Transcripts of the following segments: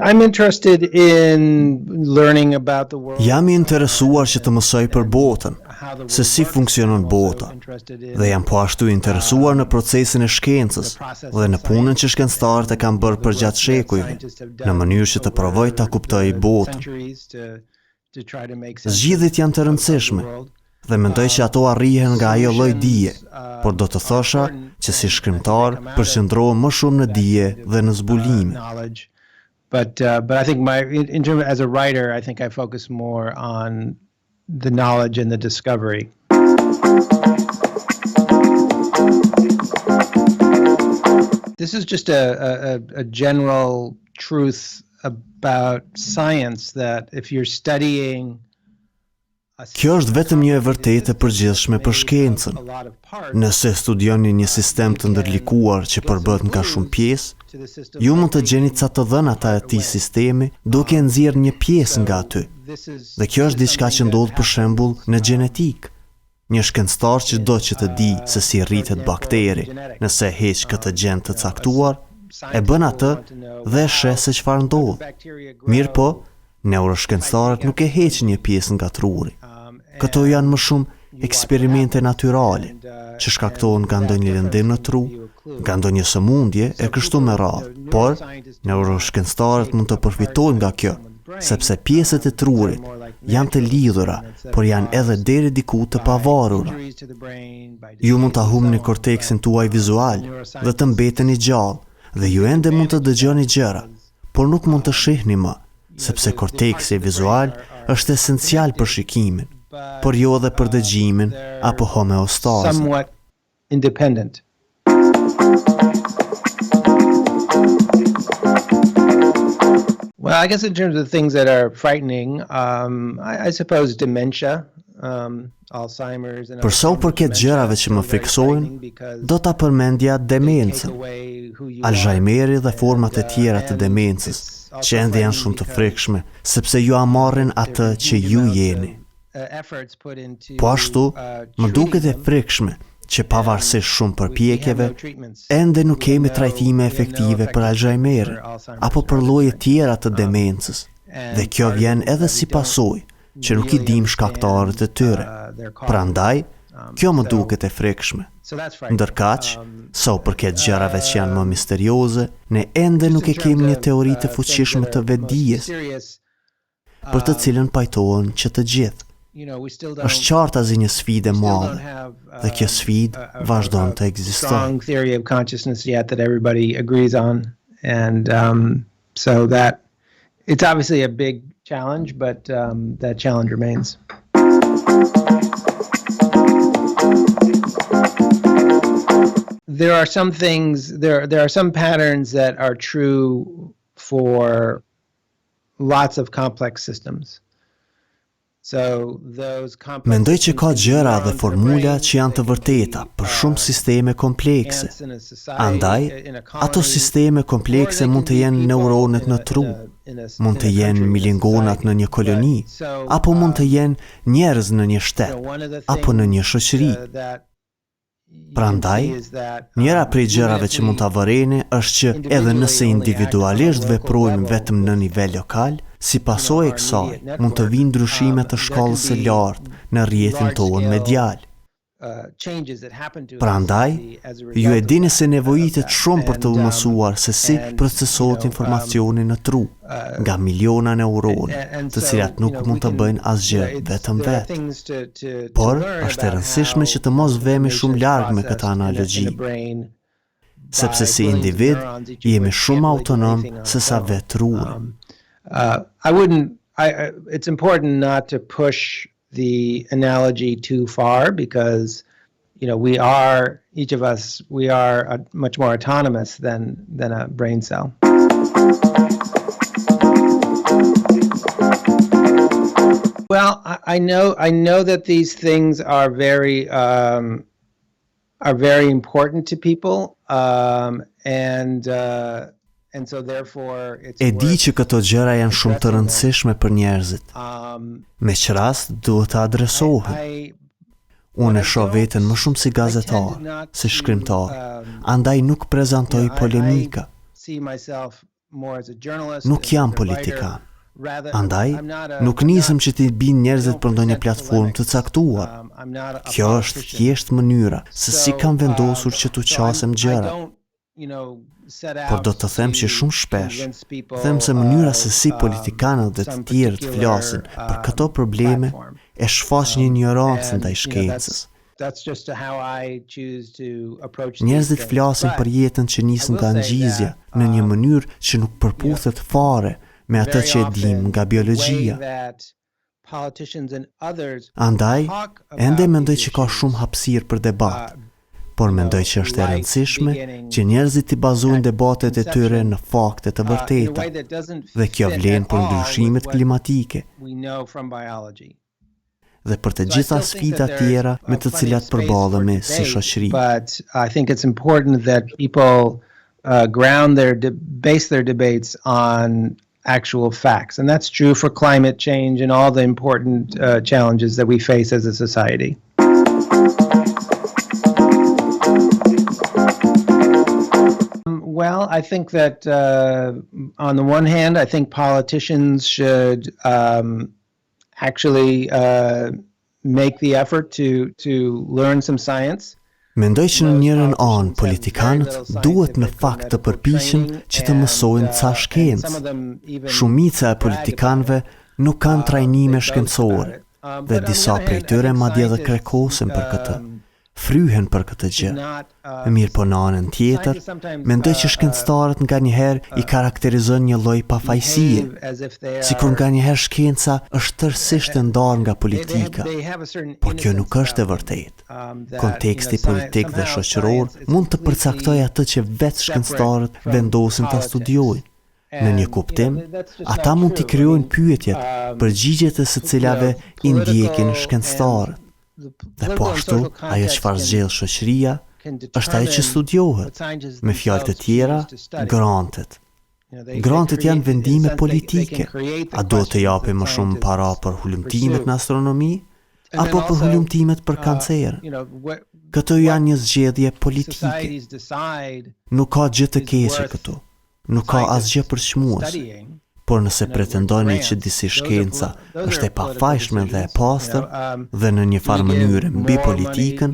I'm interested in learning about the world. Jam I interesuar që të mësoj për botën, se si funksionon bota, dhe jam po ashtu interesuar në procesin e shkencës dhe në punën që shkencëtarët e kanë bërë përgjatë shekujve, në mënyrë që të provoj ta kuptoj botën. Zgjidhjet janë të rëndësishme dhe mendoj që ato arrihen nga ajo lloj dije, por do të thosha që si shkrimtar përqendrohem më shumë në dije dhe në zbulime. But I think in terms as a writer, I think I focus more on the knowledge and the discovery. This is just a general truth about science that if you're studying. Kjo është vetëm një e vërtetë e përgjithshme për shkencën. Nëse studioni një sistem të ndërlikuar që përbëhet nga shumë pjesë, ju mund të gjeni ca të dhënat e atij sistemi duke nxjerrë një pjesë nga aty. Dhe kjo është diçka që ndodh për shembull në gjenetik. Një shkencëtar që do që të di se si rritet bakteri, nëse heq këtë gjen të caktuar, e bën atë dhe e sheh se çfarë ndodh. Mirë po, neuroshkencëtarët nuk e heqin një pjesë nga truri. Këto janë më shumë eksperimente natyrale, që shkaktohen nga ndonjë lëndim në tru, nga ndonjë sëmundje e kështu me radhë. Por, neuroshkencëtarët mund të përfitojnë nga kjo, sepse pjesët e trurit janë të lidhura, por janë edhe deri diku të pavarura. Ju mund ta humbni korteksin tuaj vizual dhe të mbeteni gjallë, dhe ju ende mund të dëgjoni gjëra, por nuk mund të shihni më, sepse korteksi vizual është esencial për shikimin, por jo edhe për dëgjimin apo homeostazën. Somewhat independent. Well, I guess in terms of things that are frightening, I suppose dementia, Alzheimer's and Për sa u përket gjërave që më friksojnë, do ta përmendja demencën, Alzheimeri dhe format e tjera të demencës, që ende janë shumë të frikshme, sepse ju amarrin atë që ju jeni. Po ashtu, më duket e frikshme që pavarësisht shumë përpjekjeve, ende nuk kemi trajtime efektive për Alzheimerin apo për lloje tjera të demencës, dhe kjo vjen edhe si pasojë që nuk I dim shkaktarët e tyre. Prandaj, kjo më duket e frikshme. Ndërkaq, sa u përket gjërave që janë më misterioze, ne ende nuk e kemi një teori të fuqishme të vetdijes, për të cilën pajtohen që të gjithë. Është qartë azi një sfidë e madhe, dhe kjo sfidë vazhdon të ekzistojë. Strong theory of consciousness yet that everybody agrees on, and so that it's obviously a big challenge, but that challenge remains. There are some things, there are some patterns that are true for lots of complex systems. Mendoj që ka gjëra dhe formula që janë të vërteta për shumë sisteme komplekse. Andaj, ato sisteme komplekse mund të jenë neuronet në tru, mund të jenë milingonat në një koloni, apo mund të jenë njerëz në një shtet, apo në një shoqëri. Prandaj, njëra prej gjërave që mund ta vëreni është që edhe nëse individualisht veprojmë vetëm në nivel lokal, si pasojë e kësaj mund të vinë ndryshime të shkallës së lartë në rrjetin tonë medial. Prandaj, ju e dini se nevojitet shumë për të mësuar se si procesohet informacioni në tru, nga miliona neurone, të cilat nuk mund të bëjnë asgjë vetëm vetë. Por, është e rëndësishme që të mos vemi shumë larg me këtë analogji, sepse si individ jemi shumë autonom se sa vetë truri. It's important not to push the analogy too far because, each of us, we are much more autonomous than a brain cell. Well, I know that these things are very important to people, and so therefore it's E di që këto gjëra janë shumë të rëndësishme për njerëzit. Me që rast duhet të adresohen. Unë e shoh veten më shumë si gazetar, si shkrimtar, andaj nuk prezantoj polemika. Nuk jam politikan. Andaj, nuk nisëm që t'i bin njerëzit për ndonjë platformë të caktuar. Kjo është thjesht mënyra se si kam vendosur që t'u qasem gjëra. Por do të them që shumë shpesh, them se mënyra se si politikanët dhe të tjerët flasin për këto probleme e shfaq një ignorancë ndaj shkencës. Njerëzit flasin për jetën që nis nga ngjizja në një mënyrë që nuk përputhet fare me atë që e dim nga biologjia. Andaj, ende mendoj që ka shumë hapësirë për debat, por mendoj që është e rëndësishme që njerëzit i bazojnë debatet e tyre në fakte të vërteta, dhe kjo vlen për ndryshimet klimatike dhe për të gjitha sfidat tjera me të cilat përballemi si shoqëri. But I think it's important that people base their debates on actual facts, and that's true for climate change and all the important challenges that we face as a society. Well, I think that on the one hand, I think politicians should actually make the effort to learn some science. Mendoj që në njërën anë, politikanët duhet në fakt të përpiqen që të mësojnë ca shkencë. Shumica e politikanëve nuk kanë trajnime shkencore, dhe disa prej tyre madje edhe krekosen për këtë. Fryhen për këtë gjë. Mirë po në anën tjetër, mendoj që shkencëtarët nganjëherë i karakterizojnë një lloj pafajësie, sikur nganjëherë shkenca është tërësisht e ndarë nga politika. Por kjo nuk është e vërtetë. Konteksti politik dhe shoqëror mund të përcaktojë atë që vetë shkencëtarët vendosin ta studiojnë. Në një kuptim, ata mund t'i krijojnë pyetjet, përgjigjet e së cilave i ndjekin shkencëtarët. Dhe po ashtu, ajo çfarë zgjedh shoqëria është ajo që studiohet. Me fjalë të tjera, grantet. Grantet janë vendime politike. A do të japim më shumë para për hulumtimet në astronomi, apo për hulumtimet për kancer? Këto janë një zgjedhje politike. Nuk ka gjë të keqe këtu. Nuk ka asgjë përçmuese. Por nëse pretendoni që disi shkenca është e pafajshme dhe e pastër dhe në një farë mënyrë mbi politikën,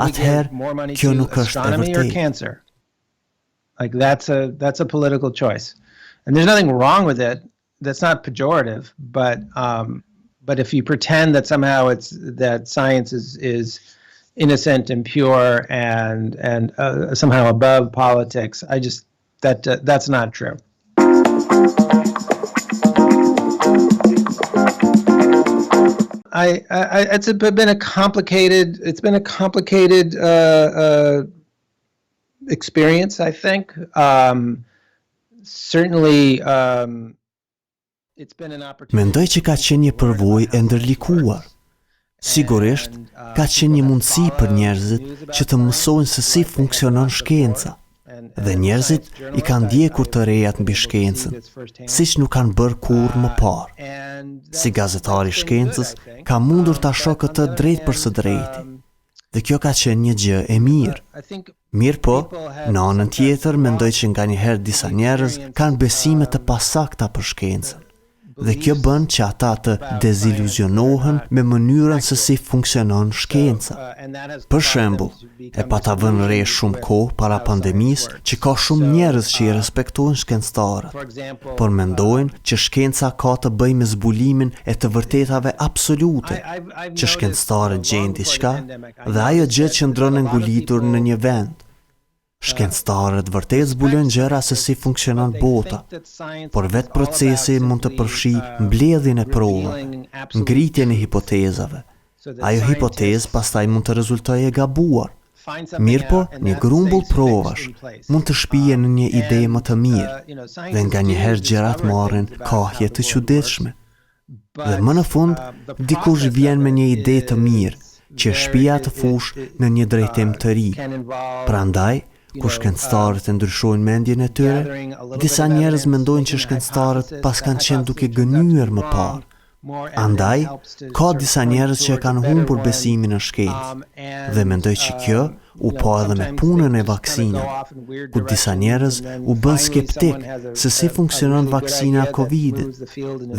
atëherë kjo nuk është e vërtetë. Like that's a political choice. And there's nothing wrong with it. That's not pejorative, but if you pretend that somehow that science is innocent and pure and somehow above politics, that's not true. It's been a complicated experience, I think. Certainly, it's been an opportunity. Mendoj që ka qenë një përvojë e ndërlikuar. Sigurisht, ka qenë një mundësi për njerëzit që të mësojnë se si funksionon shkenca. Dhe njerëzit i kanë ndjekur të rejat mbi shkencën, siç nuk kanë bërë kurrë më parë. Si gazetari i shkencës, ka mundur ta shoh këtë drejt për së drejti. Dhe kjo ka qenë një gjë e mirë. Mirë po, në anën tjetër mendoj që nganjëherë disa njerëz kanë besime të pasakta për shkencën. Dhe kjo bën që ata të deziluzionohen me mënyrën se si funksionon shkenca. Për shembull, e pata vënë re shumë kohë para pandemisë që ka shumë njerëz që i respektojnë shkencëtarët, por mendojnë që shkenca ka të bëjë me zbulimin e të vërtetave absolute, që shkencëtarët gjejnë diçka dhe ajo gjë qëndron e ngulitur në një vend. Shkencëtarët vërtet zbulojnë gjëra se si funksionon bota, por vetë procesi mund të përfshijë mbledhjen e provave, ngritjen e hipotezave. Ajo hipotezë pastaj mund të rezultojë e gabuar. Mirë po, një grumbull provash mund të shpije në një ide më të mirë, dhe nganjëherë gjërat marrin kahje të çuditshme. Dhe më në fund, dikush vjen me një ide të mirë, që shpija të fush në një drejtim të ri. Prandaj, kur shkencëtarët e ndryshojnë mendjen e tyre, disa njerëz mendojnë që shkencëtarët pas kanë qenë duke gënyer më parë, Andaj, ka disa njerëz që kanë humbur besimin në shkencë dhe mendoj që kjo u pa edhe me punën e vaksinave, ku disa njerëz u bën skeptik se si funksionon vaksina Covidit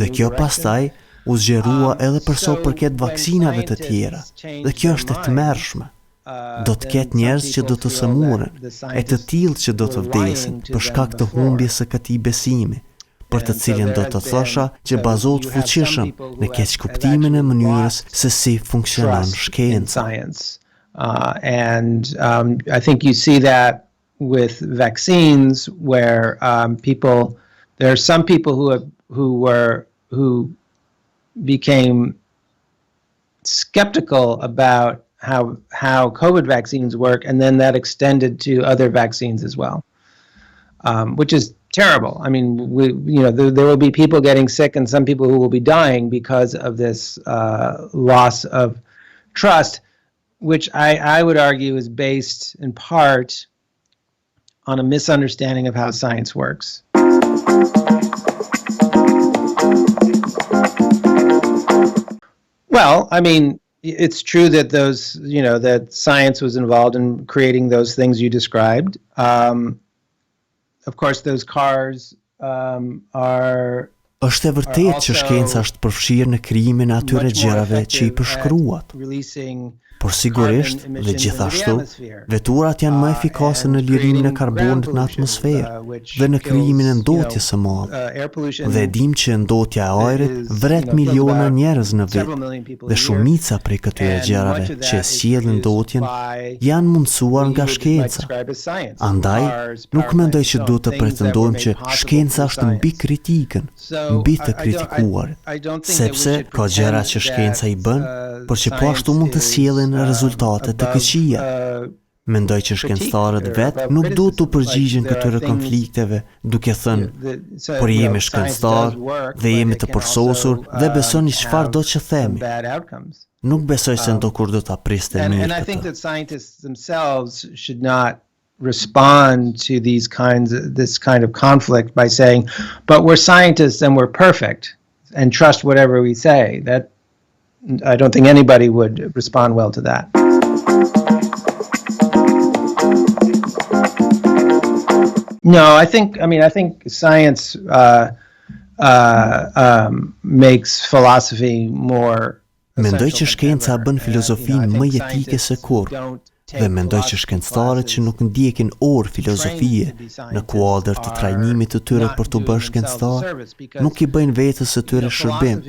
dhe kjo pastaj u zgjerua edhe për sa përket vaksinave të tjera dhe kjo është e tmerrshme. Do të ketë njerëz që do të sëmuren, e të tillë që do të vdesin për shkak të humbjes së këtij besimi, për të cilin do të thosha që bazohet fuqishëm në keqkuptimin e mënyrës se si funksionon shkenca. I think you see that with vaccines where there are some people who became skeptical about how COVID vaccines work, and then that extended to other vaccines as well, which is terrible. I mean, there will be people getting sick and some people who will be dying because of this loss of trust, which I would argue is based in part on a misunderstanding of how science works. Well, I mean, it's true that that science was involved in creating those things you described. Of course, those cars are. Është e vërtetë që shkenca është përfshirë në krijimin e atyre gjërave që i përshkruat. Por sigurisht dhe gjithashtu, veturat janë më efikase në lirimin e karbonit në atmosferë dhe në krijimin e ndotjes së madhe. Dhe dim që ndotja e ajrit vret miliona njerëz në vit dhe shumica prej këtyre gjërave që sjellin ndotjen janë mundësuar nga shkenca. Andaj, nuk mendoj që duhet të pretendojmë që shkenca është mbi kritikën, mbi të kritikuarit, sepse ka gjëra që shkenca i bën, por që po ashtu mund të sjellin rezultate të këqija. Mendoj që shkencëtarët vet nuk duhet të përgjigjen këtyre konflikteve duke thënë, por jemi shkencëtar dhe jemi të përsosur dhe besoni çfarë do që themi. Nuk besoj se ndokur do ta priste mirë këtë. Respond to this kind of conflict by saying, but we're scientists and we're perfect and trust whatever we say. That I don't think anybody would respond well to that. No, I think science makes philosophy more. Mendoj që shkenca bën filozofinë më jetike se kurrë. Dhe mendoj që shkencëtarët që nuk ndjekin orë filozofie në kuadër të trajnimit të tyre për të bërë shkencëtar, nuk i bëjnë vetës së tyre shërbim,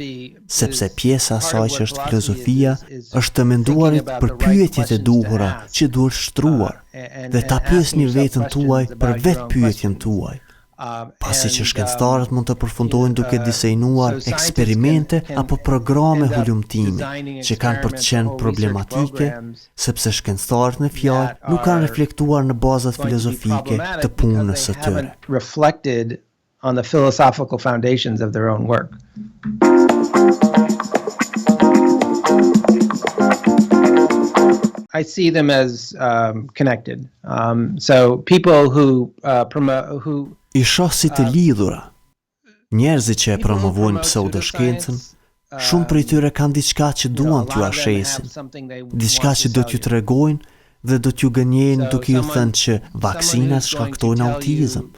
sepse pjesa e saj që është filozofia është të menduarit për pyetjet e duhura që duhet shtruar dhe ta pyesni veten tuaj për vetë pyetjen tuaj. Pasi që shkencëtarët mund të përfundojnë duke disajnuar eksperimente apo programe hulumtimi që kanë për të qenë problematike, sepse shkencëtarët në fjalë nuk kanë reflektuar në bazat filozofike të punës së tyre. Reflected on the philosophical foundations of their own work. I see them as connected. So people who I shoh si të lidhura. Njerëzit që e promovojnë pseudoshkencën, shumë prej tyre kanë diçka që duan t'ju ashesin, diçka që do t'ju tregojnë dhe do t'ju gënjejnë duke ju thënë që vaksinat shkaktojnë autizëm.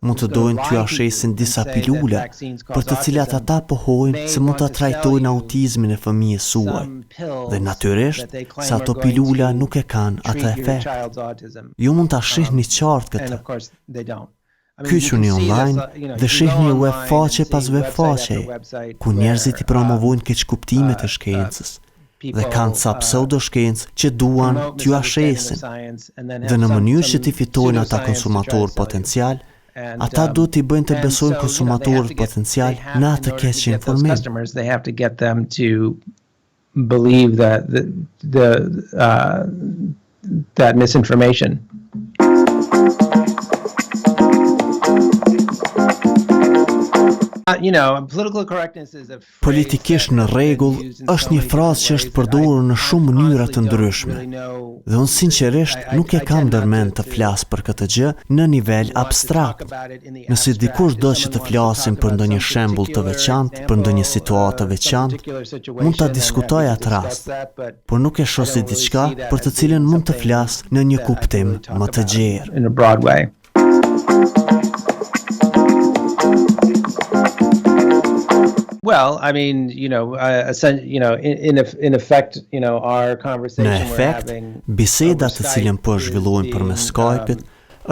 Mund të dojnë t'ju ashesin disa pilula, për të cilat ata pohojnë se mund të trajtojnë autizmin e fëmijës suaj. Dhe natyrisht, se ato pilula nuk e kanë atë efekt. Ju mund të ashihni qartë këtë. Kyçuni online dhe shihni web faqe pas web faqe, ku njerëzit i promovojnë keqkuptimet e shkencës dhe kanë ca pseudoshkencë që duan t'ju ashesin. Dhe në mënyrë që t'i fitojnë ata konsumatorë potencial, ata do t'i bëjnë të besojnë konsumatorët potencial në atë keq informim. They have to get them to believe that misinformation. Politikisht në rregull është një frazë që është përdorur në shumë mënyra të ndryshme. Dhe unë sinqerisht nuk e kam ndërmend të flas për këtë gjë në nivel abstrakt. Nëse dikush do që të flasim për ndonjë shembull të veçantë, për ndonjë situatë të veçantë, mund ta diskutoj atë rast, por nuk e shoh si diçka për të cilën mund të flas në një kuptim më të gjerë. Well, I mean, in effect, our conversation Në efekt, biseda të cilën po zhvillojmë përmes Skype-it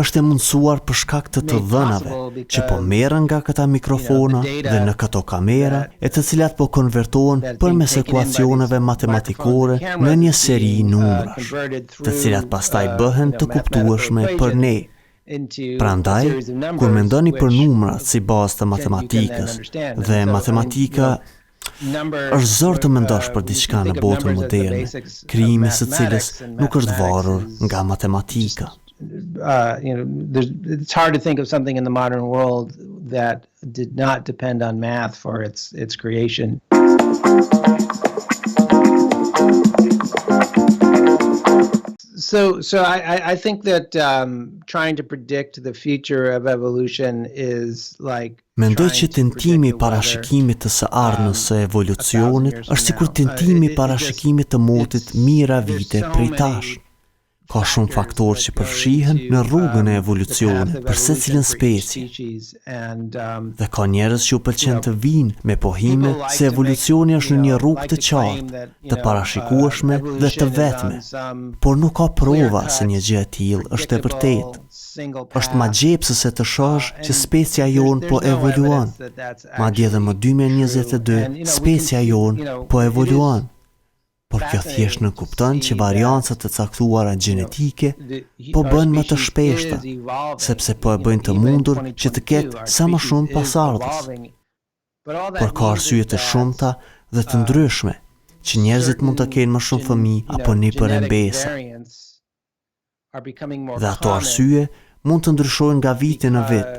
është e mundësuar për shkak të dhënave që po merren nga këta mikrofona dhe në këto kamera, e të cilat po konvertohen përmes ekuacioneve matematikore në një seri numrash, të cilat pastaj bëhen të kuptueshme për ne. Prandaj, kur mendoni për numrat si bazë të matematikës dhe matematika është zor të mendosh për diçka në botën moderne, krijimi së cilës nuk është varur nga matematika. It's hard to think of something in the modern world that did not depend on math for its creation. So I think that trying to predict the future of evolution is like Mendoj që tentimi i parashikimit të së ardhmës së evolucionit është sikur tentimi i parashikimit të motit mijëra vite prej tash. Ka shumë faktorë që përfshihen në rrugën e evolucionit për secilën specie. Dhe ka njerëz që u pëlqen të vinë me pohime se evolucioni është në një rrugë të qartë, të parashikueshme dhe të vetme, por nuk ka prova se një gjë e tillë është e vërtetë. Është magjepsëse të shohësh që specia jonë po evoluon. Madje edhe më 2022 specia jonë po evoluon. Por kjo thjesht nuk kupton që variancat të caktuara gjenetike po bën më të shpeshta, sepse po e bëjnë të mundur që të ketë sa më shumë pasardhës. Por ka arsye të shumta dhe të ndryshme që njerëzit mund të kenë më shumë fëmijë apo nipër e mbesa. Dhe ato arsye mund të ndryshojnë nga viti në vit.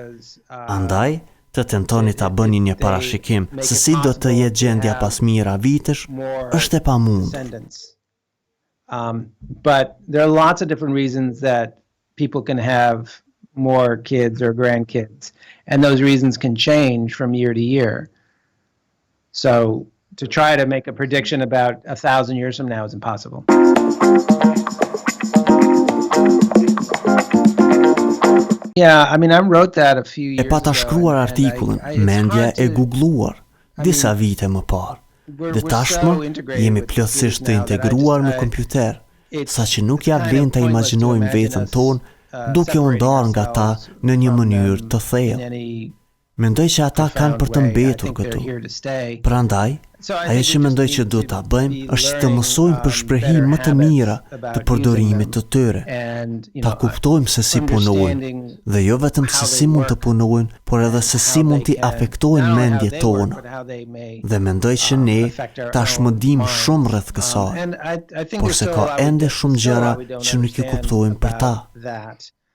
Andaj, të tentoni ta bëni një parashikim se si do të jetë gjendja pas mijëra vitesh, është e pamundur. But there are lots of different reasons that people can have more kids or grandkids, and those reasons can change from year to year. So to try to make a prediction about 1,000 years from now is impossible. Yeah, I mean, I wrote that a few years ago. E pata shkruar artikullin, mendja e googluar, disa vite më parë. Dhe tashmë jemi plotësisht të integruar me kompjuter, saqë nuk ja vlen ta imagjinojmë veten tonë duke u ndarë nga ta në një mënyrë të thellë. Mendoj që ata kanë për të mbetur këtu. Prandaj, ajo që mendoj që duhet ta bëjmë është që të mësojmë për shprehim më të mira të përdorimit të tyre. Ta kuptojmë se si punojnë, dhe jo vetëm se si mund të punojnë, por edhe se si mund t'i afektojnë mendjet tona. Dhe mendoj që ne tashmë dimë shumë rreth kësaj, por se ka ende shumë gjëra që nuk i kuptojmë për ta.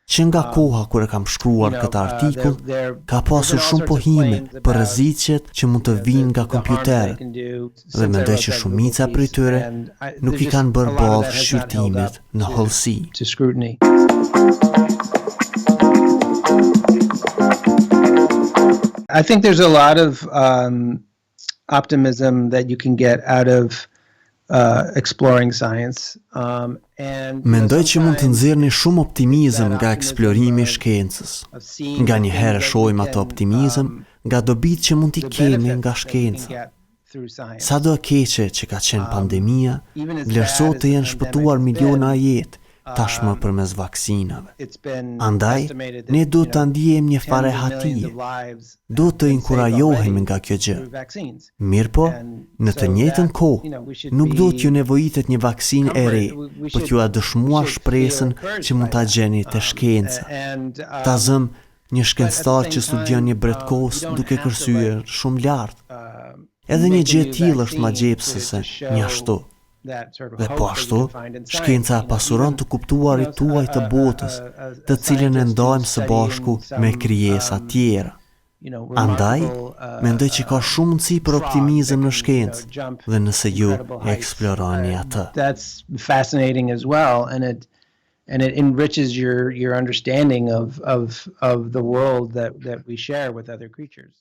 Që nga koha kur e kam shkruar këtë artikull, ka pasur shumë pohime për rrezikët që mund të vinë nga kompjuterët, dhe mendoj që shumica prej tyre nuk i kanë bërë ballë shqyrtimit në hollësi. I think there's a lot of optimism that you can get out of exploring science. Mendoj që mund të nxjerrni shumë optimizëm nga eksplorimi i shkencës. Nga një herë shohim atë optimizëm nga dobitë që mund t'i kemi nga shkenca. Sado e keqe që ka qenë pandemia, vlerësohet të jenë shpëtuar miliona jetë, tashmë përmes vaksinave. Andaj, ne duhet ta ndiejmë një fare hatije. Duhet të inkurajohemi nga kjo gjë. Mirëpo, në të njëjtën kohë, nuk duhet ju nevojitet një vaksinë e re për t'ju dëshmuar shpresën që mund ta gjeni te shkenca. Ta zëm një shkencëtar që studion një bretkos duke kërcyer shumë lart. Edhe një gjë e tillë është magjepsëse, një ashtu. Dhe po ashtu, shkenca pasuron të kuptuarit tuaj të botës, të cilën e ndajmë së bashku me krijesa tjera. Andaj, mendoj që ka shumë mundësi për optimizëm në shkencë dhe nëse ju e eksploroni atë. That's fascinating as well, and it enriches your understanding of the world that we share with other creatures.